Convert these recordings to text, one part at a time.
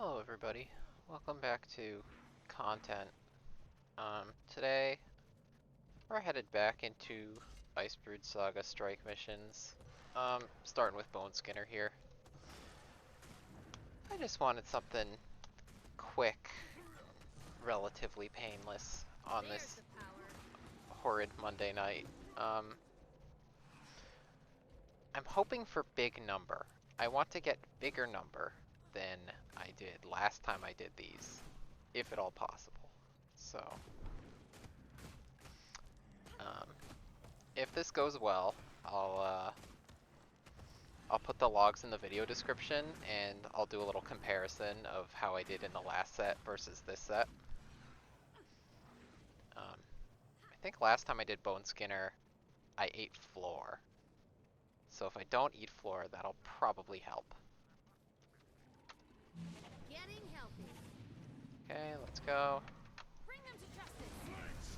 Hello everybody, welcome back to content. Today we're headed back into Icebrood Saga strike missions. Starting with Boneskinner here. I just wanted something quick, relatively painless on this horrid Monday night. I'm hoping for big number. I want to get bigger number than I did last time I did these, if at all possible. So, if this goes well, I'll put the logs in the video description, and I'll do a little comparison of how I did in the last set versus this set. I think last time I did Boneskinner, I ate floor. So if I don't eat floor, that'll probably help. Getting healthy. Okay, let's go. Bring them to justice.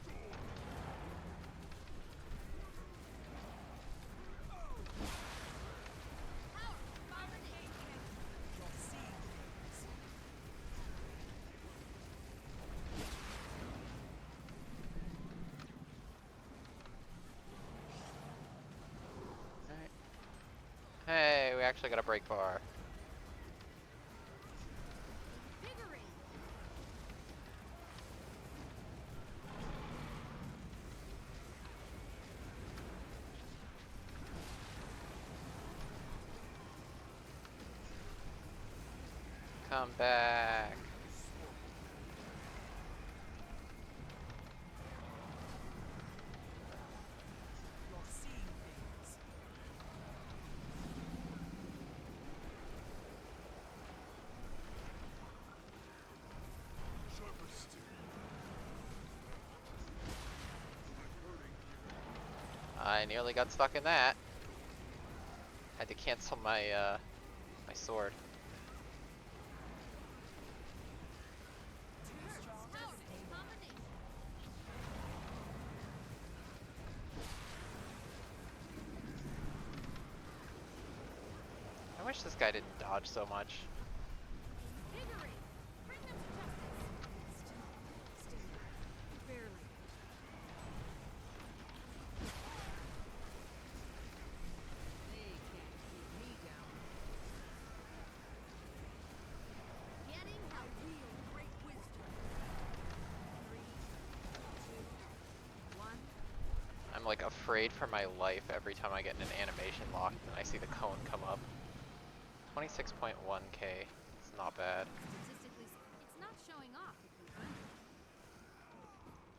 Alright. Hey, we actually got a break bar. Come back. I nearly got stuck in that. Had to cancel my my sword. I wish this guy didn't dodge so much. I'm like afraid for my life every time I get in an animation lock and I see the cone come up. 26.1k. It's not bad. It's not showing off.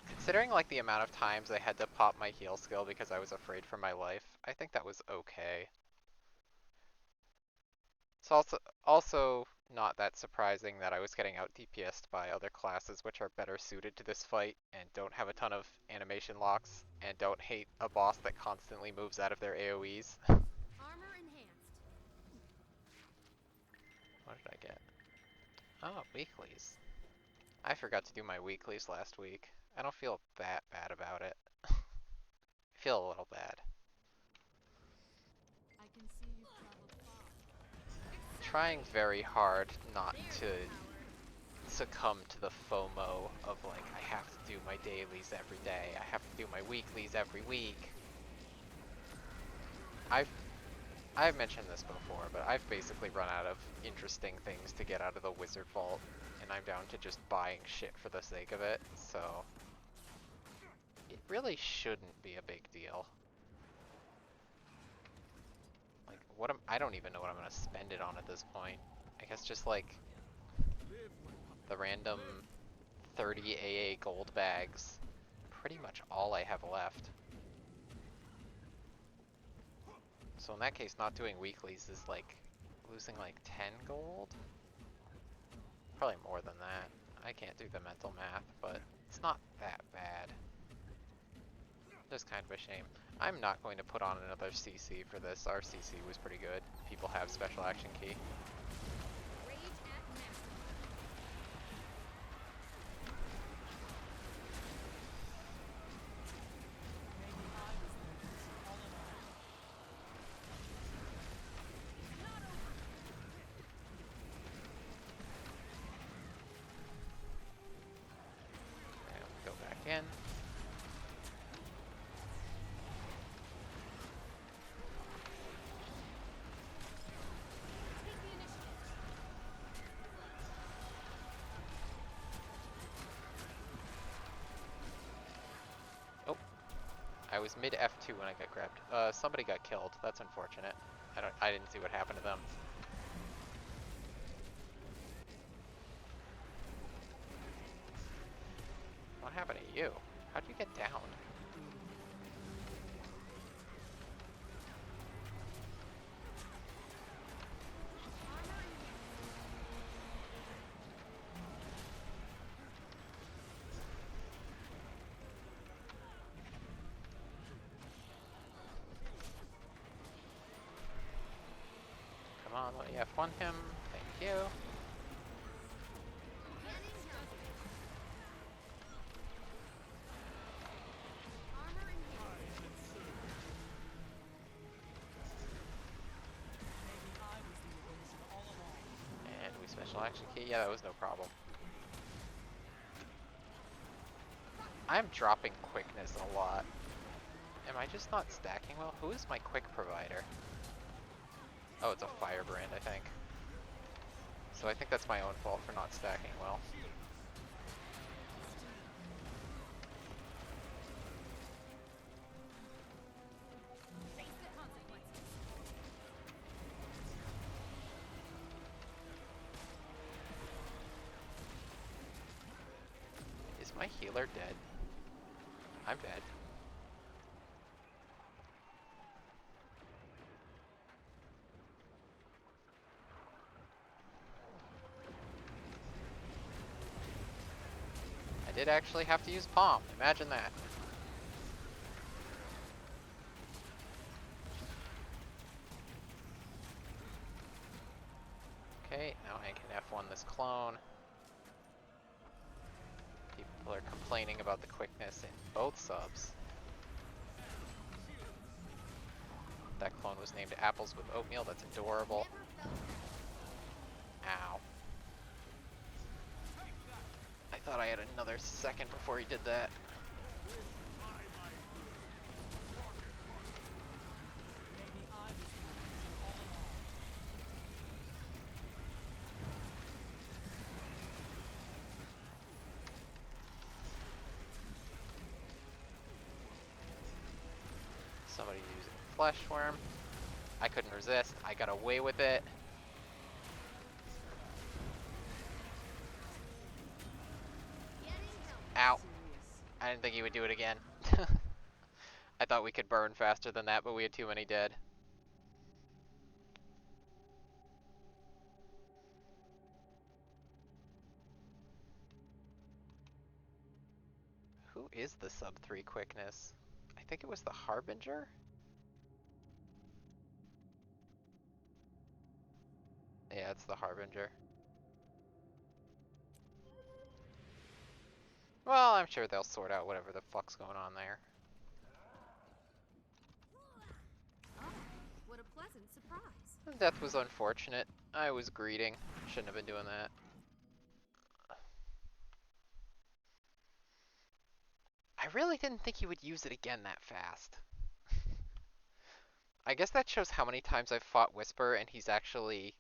Considering like the amount of times I had to pop my heal skill because I was afraid for my life, I think that was okay. It's also not that surprising that I was getting out DPS'd by other classes which are better suited to this fight and don't have a ton of animation locks and don't hate a boss that constantly moves out of their AoEs. Armor enhanced. What did I get? Oh, weeklies. I forgot to do my weeklies last week. I don't feel that bad about it. I feel a little bad. I can see you've traveled far. Trying very hard not to succumb to the FOMO of like, I have to do my dailies every day, I have to do my weeklies every week. I've mentioned this before, but I've basically run out of interesting things to get out of the Wizard Vault, and I'm down to just buying shit for the sake of it, so it really shouldn't be a big deal. Like, I don't even know what I'm gonna spend it on at this point. I guess just like the random 30 AA gold bags. Pretty much all I have left. So in that case, not doing weeklies is like losing like 10 gold? Probably more than that. I can't do the mental math, but it's not that bad. Just kind of a shame. I'm not going to put on another CC for this. Our CC was pretty good. People have special action key. in. Take the initiative. Oh, I was mid F2 when I got grabbed. Somebody got killed. That's unfortunate. I didn't see what happened to them. What happened to you? How'd you get down? Come on, let me F1 him. Thank you. Armor enhanced. And we special action key. Yeah, that was no problem. I'm dropping quickness a lot. Am I just not stacking well? Who is my quick provider? Oh, it's a firebrand, I think. So I think that's my own fault for not stacking well. Face the consequences. Is my healer dead? I'm dead. I did actually have to use Palm. Imagine that. Okay, now I can F1 this clone. People are complaining about the quickness in both subs. That clone was named Apples with Oatmeal. That's adorable. Never felt Ow. I thought I had another second before he did that. Somebody using Flesh Worm. I couldn't resist. I got away with it. Ow. I didn't think he would do it again. I thought we could burn faster than that, but we had too many dead. Who is the sub 3 quickness? I think it was the Harbinger? Yeah, it's the Harbinger. Well, I'm sure they'll sort out whatever the fuck's going on there. Oh, what a pleasant surprise. The death was unfortunate. I was greeting. Shouldn't have been doing that. I really didn't think he would use it again that fast. I guess that shows how many times I've fought Whisper and he's actually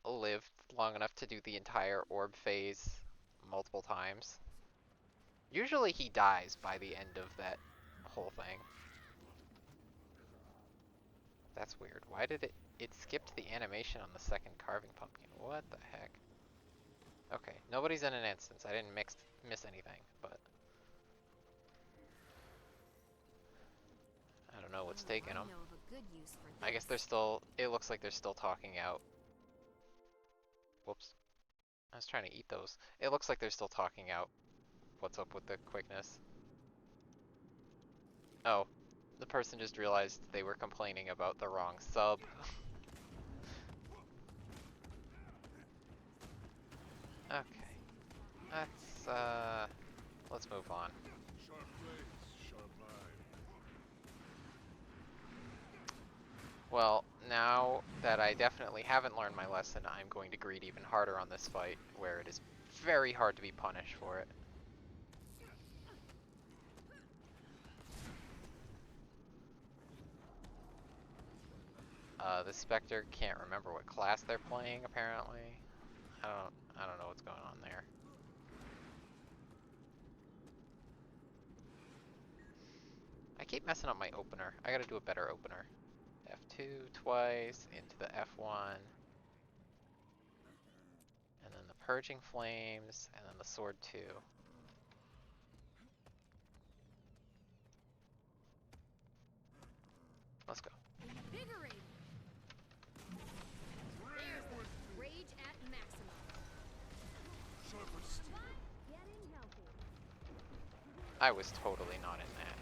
lived long enough to do the entire orb phase multiple times. Usually he dies by the end of that whole thing. That's weird. Why did it skipped the animation on the second carving pumpkin? What the heck? Okay, nobody's in an instance. I didn't miss anything, but I don't know what's taking them. I know of a good use for I guess this. they're still, it looks like they're still talking out. Whoops. I was trying to eat those. It looks like they're still talking out what's up with the quickness. Oh, the person just realized they were complaining about the wrong sub. Okay. Let's move on. Sharp place, sharp eye. Well, now that I definitely haven't learned my lesson, I'm going to greed even harder on this fight, where it is very hard to be punished for it. The Spectre can't remember what class they're playing, apparently. I don't know what's going on there. I keep messing up my opener. I gotta do a better opener. F2 twice, into the F1. And then the Purging Flames, and then the Sword 2. Let's go. Invigorating. There's the rage at maximum. Sharper steel. Getting healthy. I was totally not in that.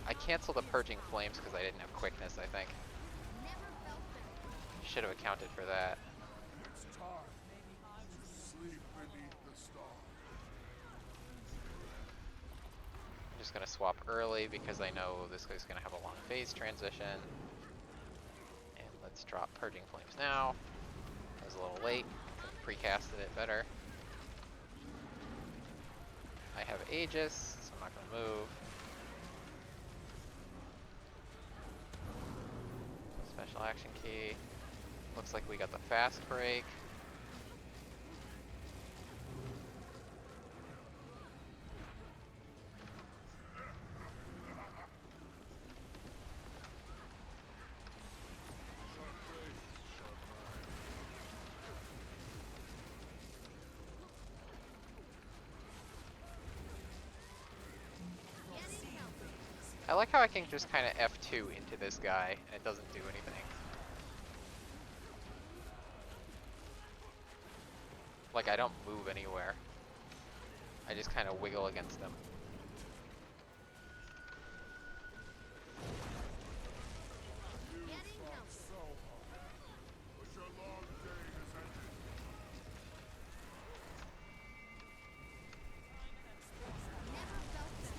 I canceled the Purging Flames because I didn't have quickness, I think. Never felt better. Should have accounted for that. It's time to sleep beneath the stars. I'm just gonna swap early because I know this guy's gonna have a long phase transition. And let's drop Purging Flames now. I was a little late. Could've precasted it better. I have Aegis, so I'm not gonna move. Special action key. Looks like we got the fast break. Getting healthy. I like how I can just kind of F2 into this guy and it doesn't do anything. Like I don't move anywhere. I just kind of wiggle against them. Getting healthy. So hard. But your long day has ended. Never felt better.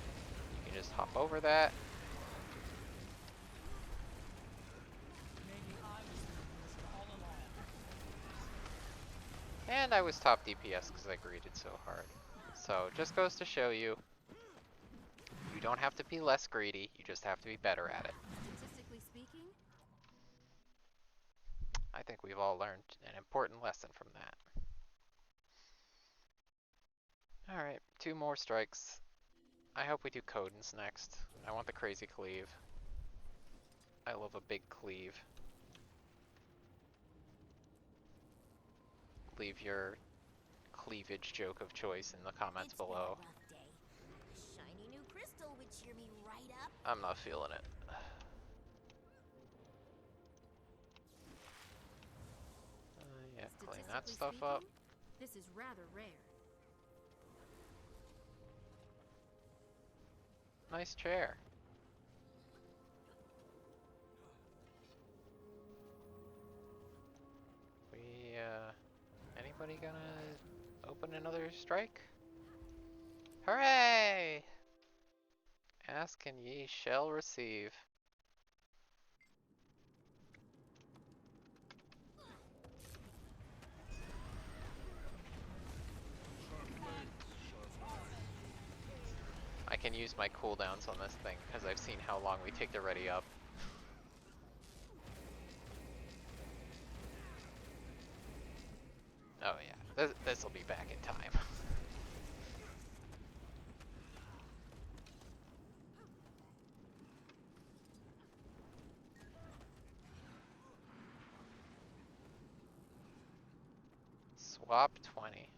You can just hop over that. And I was top DPS because I greeted so hard. So just goes to show you, you don't have to be less greedy, you just have to be better at it. Statistically speaking, I think we've all learned an important lesson from that. Alright, 2 more strikes. I hope we do Codens next. I want the crazy cleave. I love a big cleave. Leave your cleavage joke of choice in the comments It's been a below. rough day. A shiny new crystal would cheer me right up. I'm not feeling it. Yeah, clean that statistically stuff up. speaking, this is rather rare. Nice chair. We, anybody gonna open another strike? Hooray! Ask and ye shall receive. I can use my cooldowns on this thing because I've seen how long we take to ready up. Oh yeah, this'll be back in time. Swap 20.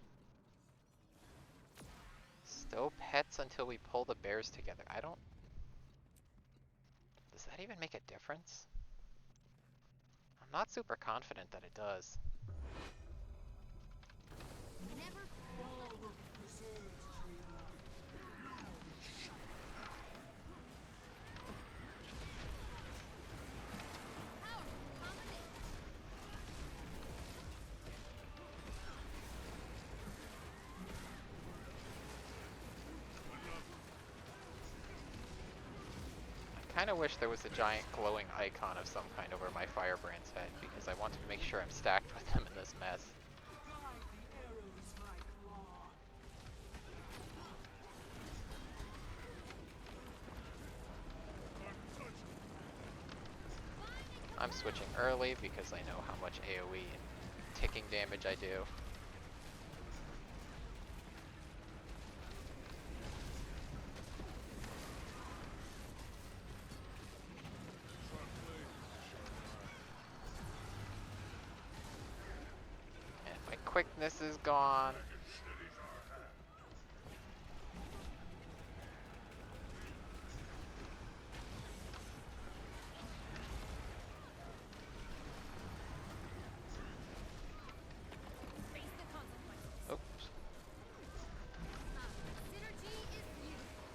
Stow pets until we pull the bears together. I don't... Does that even make a difference? I'm not super confident that it does. Never powerful combination. I kind of wish there was a giant glowing icon of some kind over my Firebrand's head because I wanted to make sure I'm stacked with them in this mess. I'm switching early because I know how much AoE and ticking damage I do. And my quickness is gone. Face the consequences. Oops. Synergy is beautiful.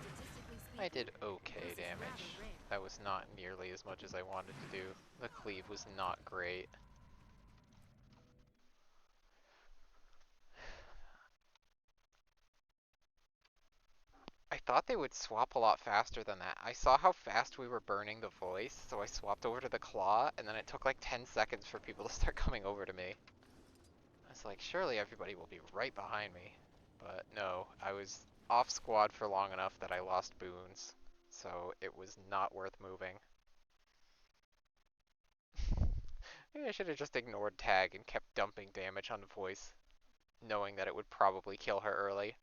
Statistically speaking, I did okay this is rather damage. rare. That was not nearly as much as I wanted to do. The cleave was not great. I thought they would swap a lot faster than that. I saw how fast we were burning the voice, so I swapped over to the claw, and then it took like 10 seconds for people to start coming over to me. I was like, surely everybody will be right behind me. But no, I was off squad for long enough that I lost boons, so it was not worth moving. Maybe I should have just ignored tag and kept dumping damage on the voice, knowing that it would probably kill her early.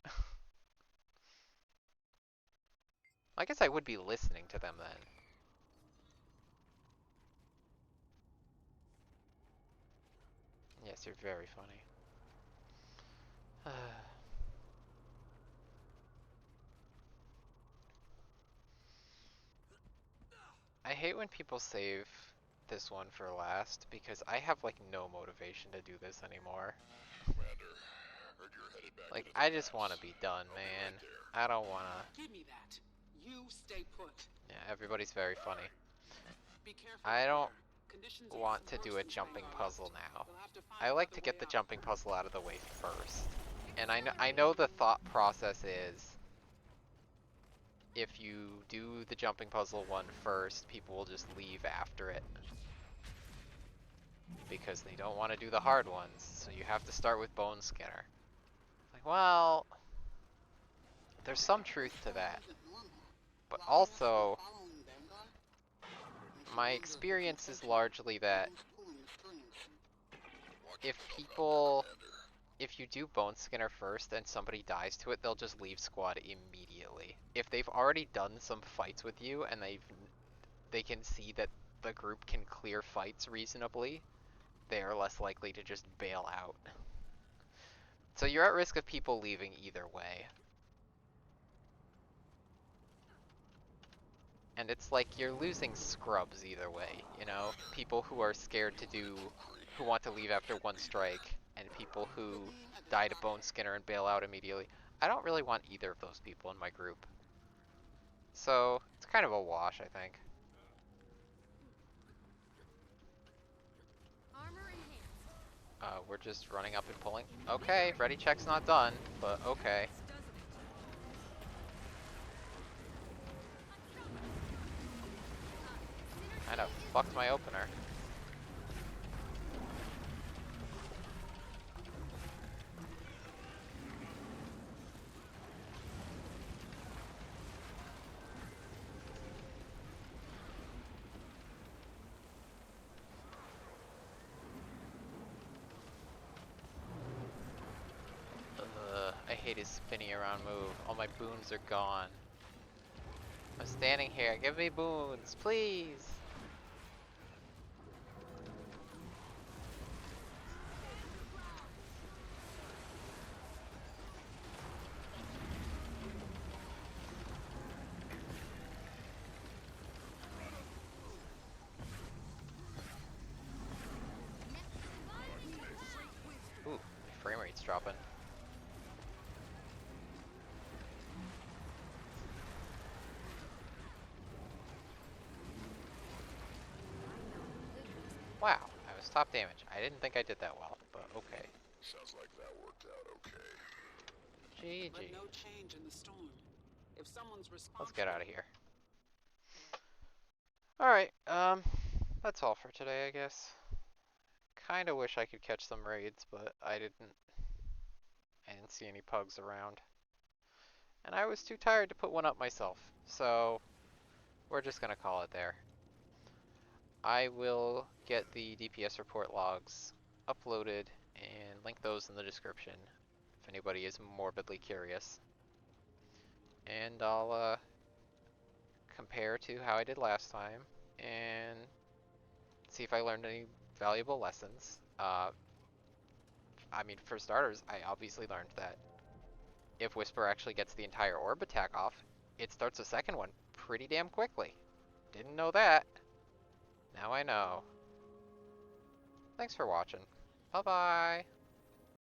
I guess I would be listening to them then. Yes, you're very funny. I hate when people save this one for last because I have like no motivation to do this anymore. Commander, heard you're headed back Like into the I just pass. want to be done, I'll be man. right there. I don't want to. Give me that. You stay put. Yeah, everybody's very funny. Be careful. I don't Conditions want to worse do a than jumping Shanghai puzzle last. now. We'll have to find I like another to get way the out. jumping puzzle out of the way first. And I know the thought process is if you do the jumping puzzle one first, people will just leave after it. Because they don't want to do the hard ones, so you have to start with Boneskinner. Like, well, there's some truth to that. But also, my experience is largely that if you do Boneskinner first and somebody dies to it, they'll just leave squad immediately. If they've already done some fights with you and they can see that the group can clear fights reasonably, they are less likely to just bail out. So you're at risk of people leaving either way. And it's like you're losing scrubs either way, you know? People who are scared who want to leave after one strike, and people who die to Boneskinner and bail out immediately. I don't really want either of those people in my group. So, it's kind of a wash, I think. Armor enhanced. We're just running up and pulling. Okay, ready check's not done, but okay. This doesn't it. Kinda fucked my opener. I hate his spinny around move. All my boons are gone. I'm standing here. Give me boons, please. Ooh, my frame rate's dropping. Wow, I was top damage. I didn't think I did that well, but okay. Sounds like that worked out okay. GG. But no change in the storm. If someone's responsible. Let's get out of here. Alright, that's all for today, I guess. Kinda wish I could catch some raids, but I didn't see any pugs around. and I was too tired to put one up myself, so we're just gonna call it there. I will get the DPS report logs uploaded and link those in the description if anybody is morbidly curious. And I'll compare to how I did last time and see if I learned any valuable lessons. I mean, for starters, I obviously learned that if Whisper actually gets the entire orb attack off, it starts a second one pretty damn quickly. Didn't know that. Now I know. Thanks for watching. Bye-bye.